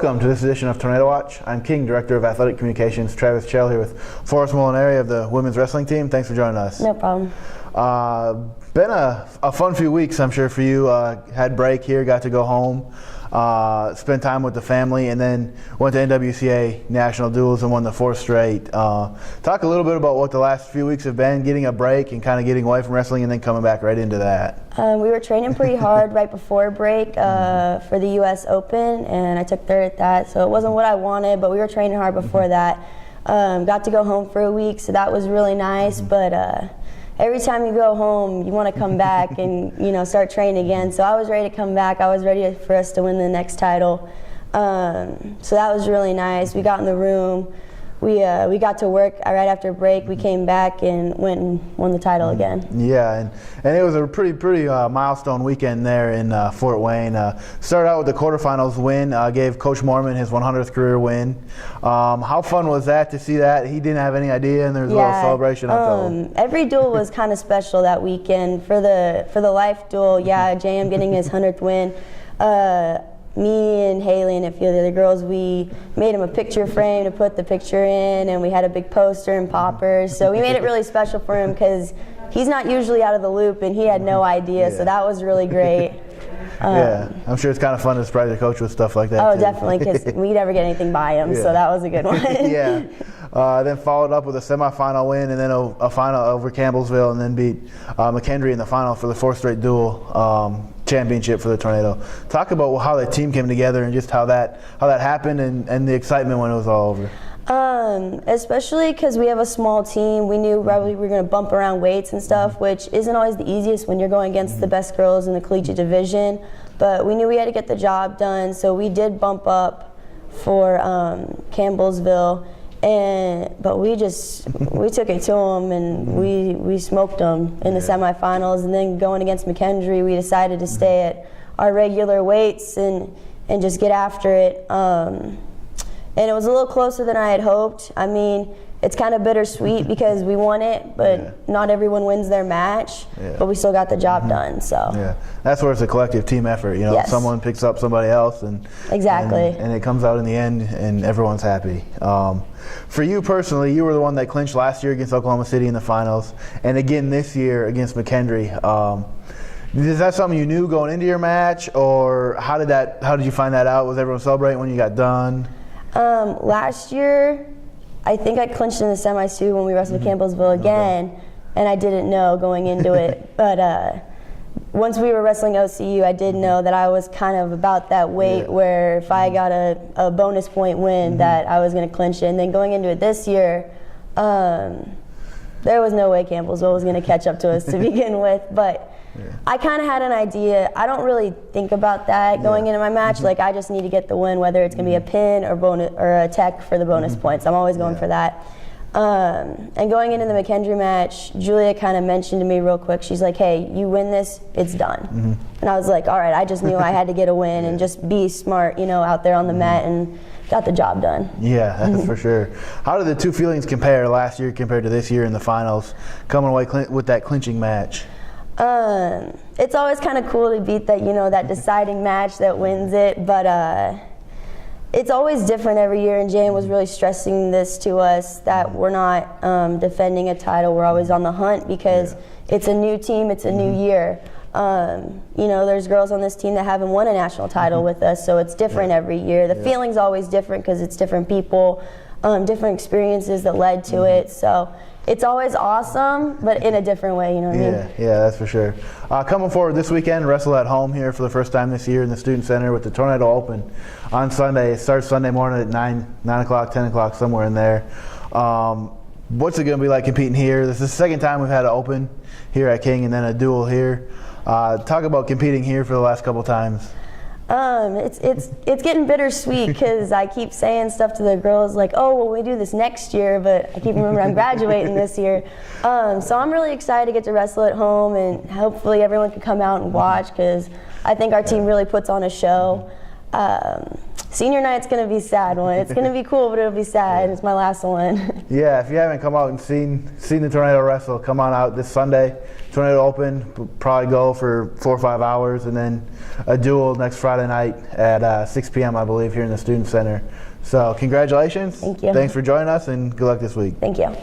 Welcome to this edition of Tornado Watch. I'm King, Director of Athletic Communications, Travis Chell, here with Forrest Molinari of the women's wrestling team. Thanks for joining us. No problem. Been a fun few weeks, I'm sure, for you. Had break here, got to go home, spend time with the family, and then went to NWCA National Duals and won the 4th straight. Talk a little bit about what the last few weeks have been, getting a break and kind of getting away from wrestling and then coming back right into that. We were training pretty hard right before break for the U.S. Open, and I took 3rd at that, so it wasn't what I wanted, but we were training hard before that. Got to go home for a week, so that was really nice, but every time you go home, you want to come back and start training again. So I was ready to come back. I was ready for us to win the next title. So that was really nice. We got in the room. We got to work right after break. We came back and went and won the title again. Yeah, and it was a pretty milestone weekend there in Fort Wayne. Started out with the quarterfinals win. Gave Coach Moorman his 100th career win. How fun was that to see that? He didn't have any idea, and there was a little celebration. Every duel was kind of special that weekend. For the life duel, JM getting his 100th win. Me and Haley and a few of the other girls, we made him a picture frame to put the picture in, and we had a big poster and poppers. So we made it really special for him because he's not usually out of the loop, and he had no idea. So that was really great. I'm sure it's kind of fun to surprise your coach with stuff like that. Oh, definitely, because we never get anything by him, so that was a good one. Then followed up with a semifinal win and then a final over Campbellsville, and then beat McKendree in the final for the 4th straight dual championship for the Tornado. Talk about how that team came together and just how that happened and the excitement when it was all over. Especially because we have a small team, we knew probably we were going to bump around weights and stuff, which isn't always the easiest when you're going against the best girls in the collegiate division. But we knew we had to get the job done, so we did bump up for Campbellsville. But we took it to them, and we smoked them in the semifinals. And then going against McKendree, we decided to stay at our regular weights and just get after it. And it was a little closer than I had hoped. I mean, it's kind of bittersweet because we won it, but not everyone wins their match. But we still got the job done. So that's where it's a collective team effort. Someone picks up somebody else, and and it comes out in the end, and everyone's happy. For you personally, you were the one that clinched last year against Oklahoma City in the finals, and again this year against McKendree. Is that something you knew going into your match, or how did you find that out? Was everyone celebrating when you got done? Last year, I think I clinched in the semis too when we wrestled Campbellsville again, and I didn't know going into it. But once we were wrestling OCU, I did know that I was kind of about that weight where if I got a bonus point win, that I was going to clinch it. And then going into it this year, there was no way Campbellsville was going to catch up to us to begin with. But I kind of had an idea. I don't really think about that going into my match. Like, I just need to get the win, whether it's going to be a pin or bonus or a tech for the bonus points. I'm always going for that. And going into the McKendree match, Julia kind of mentioned to me real quick. She's like, "Hey, you win this, it's done." And I was like, "All right." I just knew I had to get a win and just be smart, out there on the mat, and got the job done. Yeah, that's for sure. How did the two feelings compare last year compared to this year in the finals, coming away with that clinching match? It's always kind of cool to beat that, that deciding match that wins it, but it's always different every year, and Jan was really stressing this to us, that we're not defending a title. We're always on the hunt because it's a new team, it's a new year. There's girls on this team that haven't won a national title with us, so it's different every year. The feeling's always different because it's different people, different experiences that led to it. So it's always awesome, but in a different way, you know what I mean? Yeah, that's for sure. Coming forward this weekend, wrestle at home here for the first time this year in the Student Center with the Tornado Open on Sunday. It starts Sunday morning at 9 o'clock, 10 o'clock, somewhere in there. What's it going to be like competing here? This is the second time we've had an Open here at King and then a dual here. Talk about competing here for the last couple times. It's getting bittersweet because I keep saying stuff to the girls like, "Oh, well, we do this next year," but I keep remembering I'm graduating this year. So I'm really excited to get to wrestle at home, and hopefully everyone can come out and watch because I think our team really puts on a show. Senior night's going to be a sad one. It's going to be cool, but it'll be sad. It's my last one. Yeah, if you haven't come out and seen the Tornado wrestle, come on out this Sunday. Tornado Open, probably go for 4 or 5 hours, and then a duel next Friday night at 6 p.m., I believe, here in the Student Center. So congratulations. Thank you. Thanks for joining us, and good luck this week. Thank you.